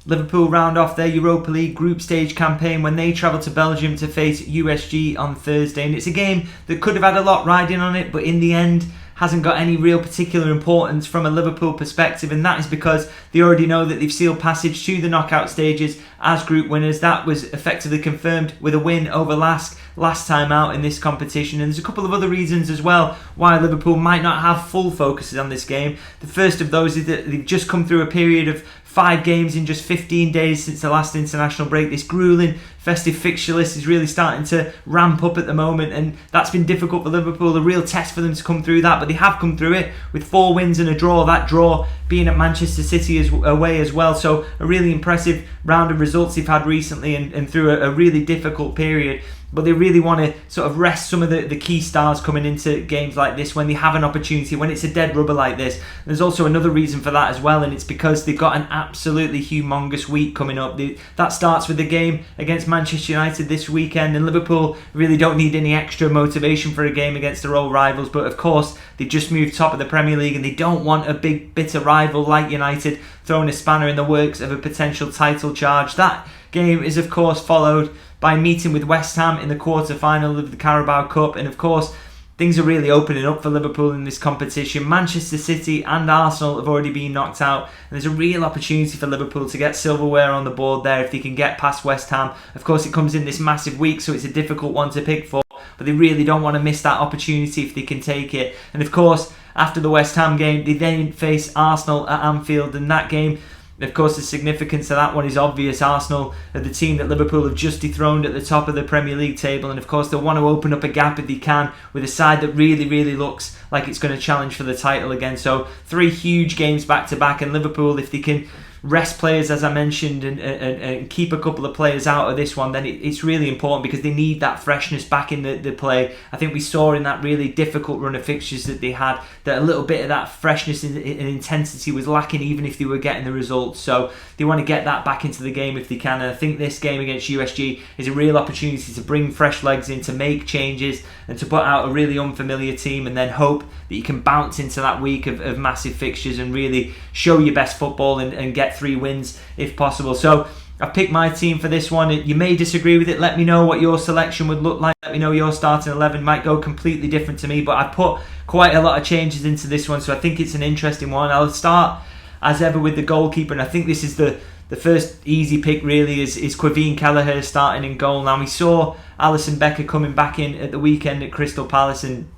Liverpool round off their Europa League group stage campaign when they travel to Belgium to face USG on Thursday. And it's a game that could have had a lot riding on it, but in the end hasn't got any real particular importance from a Liverpool perspective, and that is because they already know that they've sealed passage to the knockout stages as group winners. That was effectively confirmed with a win over last time out in this competition, and there's a couple of other reasons as well why Liverpool might not have full focuses on this game. The first of those is that they've just come through a period of 5 games in just 15 days since the last international break. This gruelling festive fixture list is really starting to ramp up at the moment, and that's been difficult for Liverpool, a real test for them to come through that, but they have come through it with 4 wins and a draw, that draw being at Manchester City away as well. So a really impressive round of results they've had recently and through a really difficult period. But they really want to sort of rest some of the key stars coming into games like this when they have an opportunity, when it's a dead rubber like this. There's also another reason for that as well, and it's because they've got an absolutely humongous week coming up. That starts with the game against Manchester United this weekend, and Liverpool really don't need any extra motivation for a game against their old rivals. But of course, they've just moved top of the Premier League, and they don't want a big bitter rival like United throwing a spanner in the works of a potential title charge. That game is of course followed by meeting with West Ham in the quarter-final of the Carabao Cup, and of course things are really opening up for Liverpool in this competition. Manchester City and Arsenal have already been knocked out, and there's a real opportunity for Liverpool to get silverware on the board there if they can get past West Ham. Of course, it comes in this massive week, so it's a difficult one to pick for, but they really don't want to miss that opportunity if they can take it. And of course, after the West Ham game, they then face Arsenal at Anfield, and that game, of course, the significance of that one is obvious. Arsenal are the team that Liverpool have just dethroned at the top of the Premier League table, and of course they'll want to open up a gap if they can with a side that really looks like it's going to challenge for the title again. So 3 huge games back to back, and Liverpool, if they can rest players as I mentioned and keep a couple of players out of this one, then it's really important because they need that freshness back in the play. I think we saw in that really difficult run of fixtures that they had that a little bit of that freshness and intensity was lacking even if they were getting the results. So they want to get that back into the game if they can, and I think this game against USG is a real opportunity to bring fresh legs in, to make changes and to put out a really unfamiliar team, and then hope that you can bounce into that week of massive fixtures and really show your best football and get 3 wins if possible. So I've picked my team for this one. You may disagree with it. Let me know what your selection would look like. Let me know your starting 11 might go completely different to me, but I put quite a lot of changes into this one, so I think it's an interesting one. I'll start as ever with the goalkeeper, and I think this is the first easy pick really is Quaveen Kelleher starting in goal. Now we saw Alisson Becker coming back in at the weekend at Crystal Palace, and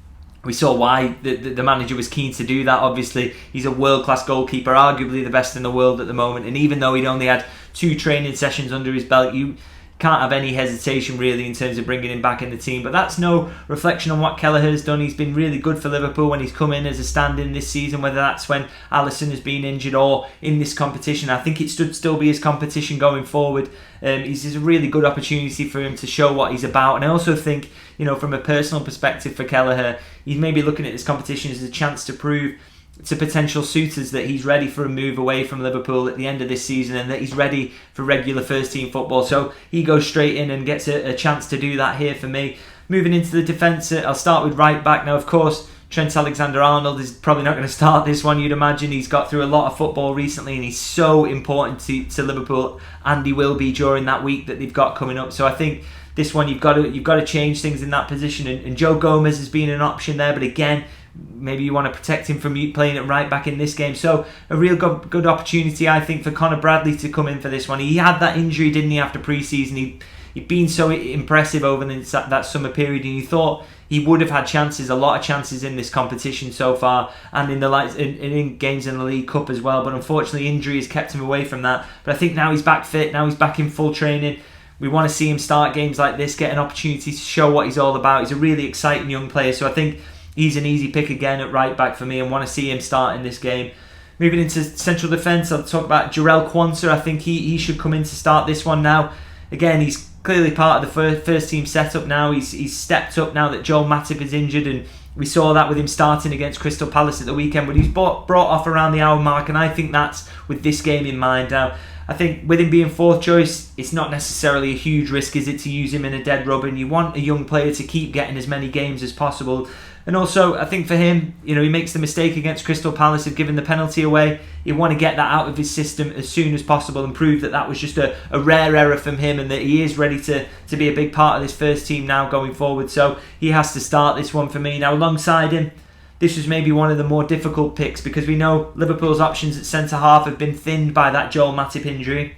we saw why the manager was keen to do that. Obviously, he's a world-class goalkeeper, arguably the best in the world at the moment. And even though he'd only had 2 training sessions under his belt, you can't have any hesitation really in terms of bringing him back in the team. But that's no reflection on what Kelleher's done. He's been really good for Liverpool when he's come in as a stand-in this season, whether that's when Alisson has been injured or in this competition. I think it should still be his competition going forward. It's a really good opportunity for him to show what he's about. And I also think, from a personal perspective for Kelleher, he's maybe looking at this competition as a chance to prove to potential suitors that he's ready for a move away from Liverpool at the end of this season and that he's ready for regular first team football. So he goes straight in and gets a chance to do that here for me. Moving into the defence, I'll start with right back. Now, of course, Trent Alexander-Arnold is probably not going to start this one, you'd imagine. He's got through a lot of football recently and he's so important to Liverpool, and he will be during that week that they've got coming up. So I think this one you've got to change things in that position, and Joe Gomez has been an option there, but again, maybe you want to protect him from playing at right back in this game. So a real good opportunity, I think, for Conor Bradley to come in for this one. He had that injury, didn't he, after pre-season? He'd been so impressive over that summer period, and you thought he would have had chances, a lot of chances in this competition so far, and in games in the League Cup as well. But unfortunately, injury has kept him away from that. But I think now he's back fit, now he's back in full training. We want to see him start games like this, get an opportunity to show what he's all about. He's a really exciting young player, so I think he's an easy pick again at right back for me, and want to see him start in this game. Moving into central defence, I'll talk about Jarell Quansah. I think he should come in to start this one now. Again, he's clearly part of the first team setup now. He's stepped up now that Joel Matip is injured, and we saw that with him starting against Crystal Palace at the weekend, but he's brought off around the hour mark, and I think that's with this game in mind. Now, I think with him being 4th choice, it's not necessarily a huge risk, is it, to use him in a dead rubber, and you want a young player to keep getting as many games as possible. And also, I think for him, he makes the mistake against Crystal Palace of giving the penalty away. You want to get that out of his system as soon as possible and prove that that was just a rare error from him and that he is ready to be a big part of this first team now going forward. So he has to start this one for me. Now, alongside him, this was maybe one of the more difficult picks because we know Liverpool's options at centre-half have been thinned by that Joel Matip injury.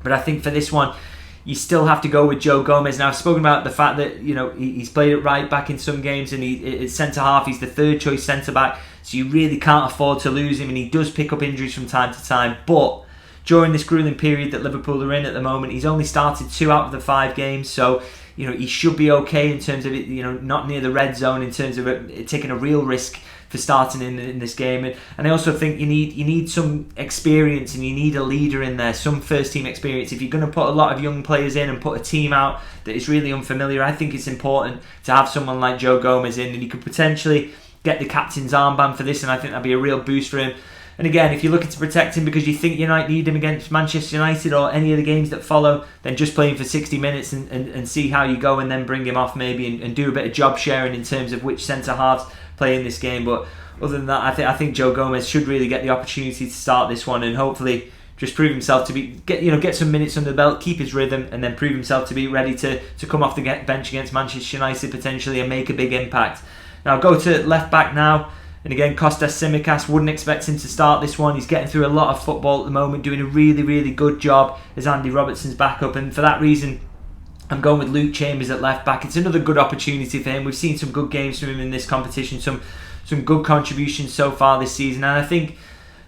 But I think for this one, you still have to go with Joe Gomez. Now, I've spoken about the fact that he's played at right back in some games, and at centre half he's the third choice centre back, so you really can't afford to lose him. And he does pick up injuries from time to time. But during this gruelling period that Liverpool are in at the moment, he's only started 2 out of the 5 games, so he should be okay in terms of it. Not near the red zone in terms of it, taking a real risk for starting in this game. And I also think you need some experience and you need a leader in there, some first team experience. If you're going to put a lot of young players in and put a team out that is really unfamiliar, I think it's important to have someone like Joe Gomez in, and you could potentially get the captain's armband for this, and I think that'd be a real boost for him. And again, if you're looking to protect him because you think you might need him against Manchester United or any of the games that follow, then just play him for 60 minutes and see how you go, and then bring him off maybe and do a bit of job sharing in terms of which centre halves play in this game. But other than that, I think Joe Gomez should really get the opportunity to start this one and hopefully just prove himself to be get some minutes under the belt, keep his rhythm, and then prove himself to be ready to come off the bench against Manchester United potentially and make a big impact. Now go to left back now. And again, Kostas Tsimikas, wouldn't expect him to start this one. He's getting through a lot of football at the moment, doing a really, really good job as Andy Robertson's backup. And for that reason, I'm going with Luke Chambers at left back. It's another good opportunity for him. We've seen some good games from him in this competition, some good contributions so far this season. And I think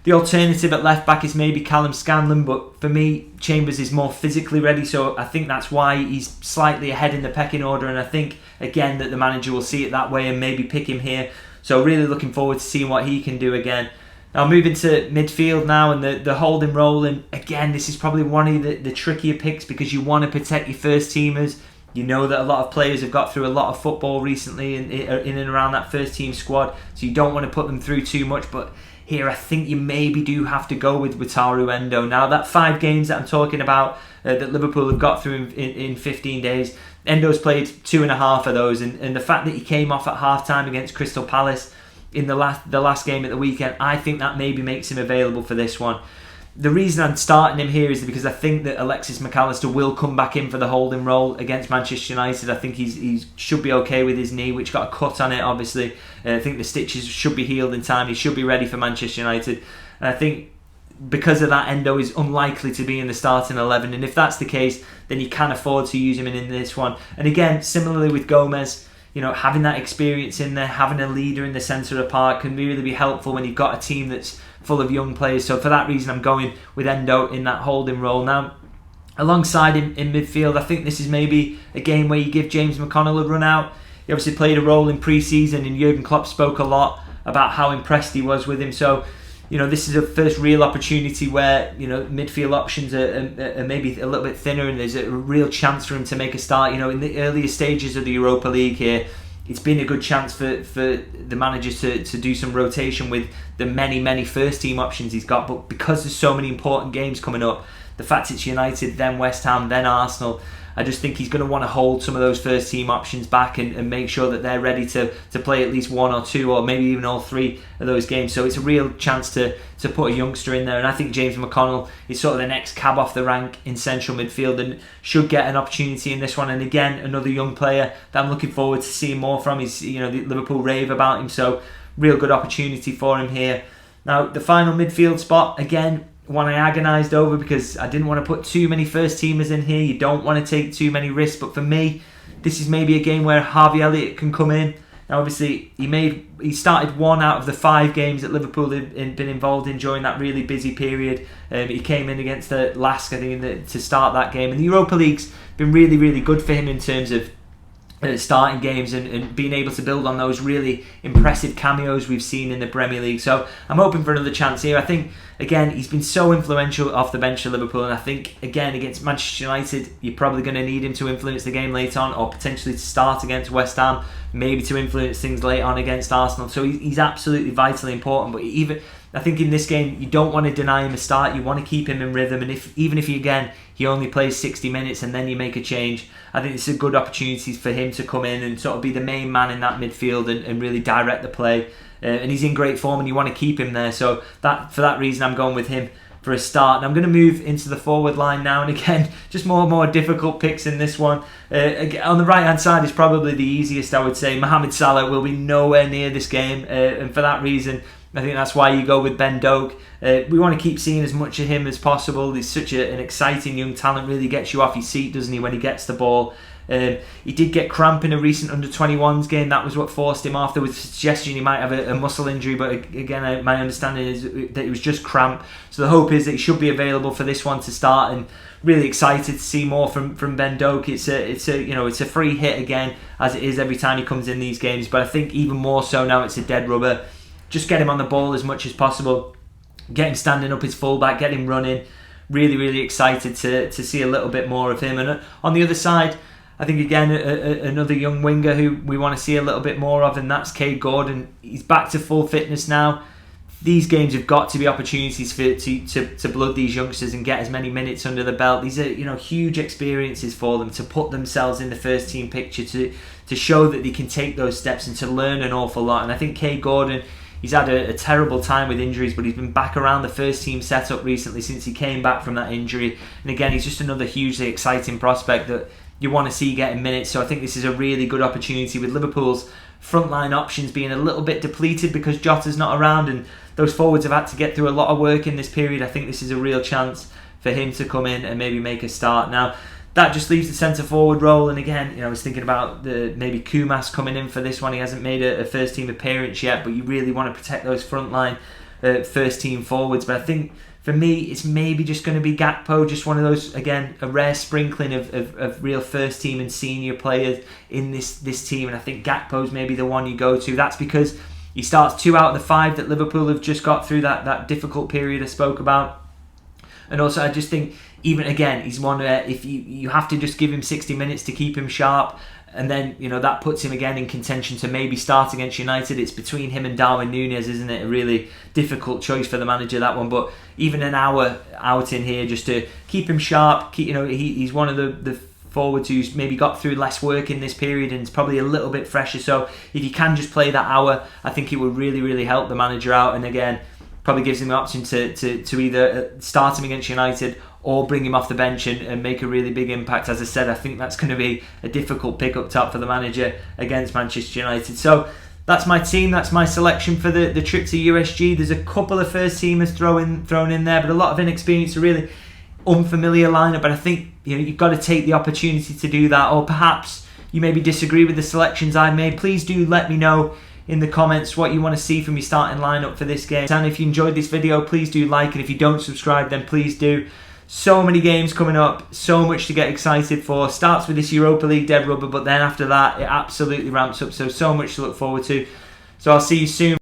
the alternative at left back is maybe Callum Scanlon, but for me, Chambers is more physically ready, so I think that's why he's slightly ahead in the pecking order. And I think, again, that the manager will see it that way and maybe pick him here. So really looking forward to seeing what he can do again. Now moving to midfield now and the holding role. And again, this is probably one of the trickier picks because you want to protect your first teamers. You know that a lot of players have got through a lot of football recently in and around that first team squad. So you don't want to put them through too much. But here I think you maybe do have to go with Wataru Endo. Now that 5 games that I'm talking about that Liverpool have got through in 15 days, Endo's played 2.5 of those, and the fact that he came off at half-time against Crystal Palace in the last game at the weekend, I think that maybe makes him available for this one. The reason I'm starting him here is because I think that Alexis McAllister will come back in for the holding role against Manchester United. I think he should be okay with his knee, which got a cut on it, obviously. I think the stitches should be healed in time. He should be ready for Manchester United. And I think because of that, Endo is unlikely to be in the starting 11, and if that's the case, then you can afford to use him in this one. And again, similarly with Gomez, having that experience in there, having a leader in the centre of the park can really be helpful when you've got a team that's full of young players. So for that reason, I'm going with Endo in that holding role. Now, alongside him in midfield, I think this is maybe a game where you give James McConnell a run out. He obviously played a role in pre-season, and Jurgen Klopp spoke a lot about how impressed he was with him. So this is a first real opportunity where midfield options are maybe a little bit thinner, and there's a real chance for him to make a start. In the earlier stages of the Europa League here, it's been a good chance for the managers to do some rotation with the many first team options he's got. But because there's so many important games coming up, the fact it's United, then West Ham, then Arsenal, I just think he's going to want to hold some of those first team options back and make sure that they're ready to play at least 1 or 2 or maybe even all 3 of those games. So it's a real chance to put a youngster in there, and I think James McConnell is sort of the next cab off the rank in central midfield and should get an opportunity in this one. And again, another young player that I'm looking forward to seeing more from. He's the Liverpool rave about him, so real good opportunity for him here. Now the final midfield spot, again, one I agonised over because I didn't want to put too many first teamers in here. You don't want to take too many risks, but for me, this is maybe a game where Harvey Elliott can come in. Now obviously he started 1 out of the 5 games that Liverpool had been involved in during that really busy period. He came in against the Lask, I think, to start that game, and the Europa League's been really, really good for him in terms of starting games and being able to build on those really impressive cameos we've seen in the Premier League. So I'm hoping for another chance here. I think, again, he's been so influential off the bench for Liverpool, and I think, again, against Manchester United, you're probably going to need him to influence the game late on, or potentially to start against West Ham, maybe to influence things late on against Arsenal. So he's absolutely vitally important. But I think in this game you don't want to deny him a start. You want to keep him in rhythm, and even if he only plays 60 minutes and then you make a change, I think it's a good opportunity for him to come in and sort of be the main man in that midfield and really direct the play. And he's in great form, and you want to keep him there. So for that reason, I'm going with him for a start. And I'm going to move into the forward line now, and again, just more difficult picks in this one. On the right hand side is probably the easiest, I would say. Mohamed Salah will be nowhere near this game, and for that reason, I think that's why you go with Ben Doak. We want to keep seeing as much of him as possible. He's such an exciting young talent, really gets you off your seat, doesn't he, when he gets the ball. He did get cramp in a recent under-21s game. That was what forced him off. There was a suggestion he might have a muscle injury, but again, my understanding is that it was just cramp. So the hope is that he should be available for this one to start, and really excited to see more from Ben Doak. It's a free hit again, as it is every time he comes in these games, but I think even more so now it's a dead rubber. Just get him on the ball as much as possible, get him standing up his fullback, get him running. Really excited to see a little bit more of him. And on the other side, I think again another young winger who we want to see a little bit more of, and that's Cade Gordon. He's back to full fitness now. These games have got to be opportunities to blood these youngsters and get as many minutes under the belt. These are huge experiences for them to put themselves in the first team picture, to show that they can take those steps and to learn an awful lot. And I think Cade Gordon, he's had a terrible time with injuries, but he's been back around the first team setup recently since he came back from that injury. And again, he's just another hugely exciting prospect that you want to see getting minutes. So I think this is a really good opportunity, with Liverpool's frontline options being a little bit depleted because Jota's not around, and those forwards have had to get through a lot of work in this period. I think this is a real chance for him to come in and maybe make a start. Now, that just leaves the centre forward role, and again, I was thinking about maybe Kumas coming in for this one. He hasn't made a first team appearance yet, but you really want to protect those frontline first team forwards. But I think for me, it's maybe just going to be Gakpo, just one of those, again, a rare sprinkling of real first team and senior players in this team, and I think Gakpo's maybe the one you go to. That's because he starts 2 out of the 5 that Liverpool have just got through that difficult period I spoke about. And also, I just think, even again, he's one where if you have to just give him 60 minutes to keep him sharp, and then that puts him again in contention to maybe start against United. It's between him and Darwin Núñez, isn't it? A really difficult choice for the manager, that one. But even an hour out in here just to keep him sharp. He's one of the forwards who's maybe got through less work in this period and is probably a little bit fresher. So if you can just play that hour, I think it would really help the manager out. And again, probably gives him the option to either start him against United or bring him off the bench and make a really big impact. As I said, I think that's going to be a difficult pick up top for the manager against Manchester United. So that's my team, that's my selection for the trip to USG. There's a couple of first teamers thrown in there, but a lot of inexperience, a really unfamiliar lineup. But I think you've got to take the opportunity to do that. Or perhaps you maybe disagree with the selections I made. Please do let me know in the comments what you want to see from your starting lineup for this game. And if you enjoyed this video, please do like, and if you don't subscribe, then please do. So many games coming up, so much to get excited for. Starts with this Europa League dead rubber, but then after that it absolutely ramps up, so much to look forward to. So I'll see you soon.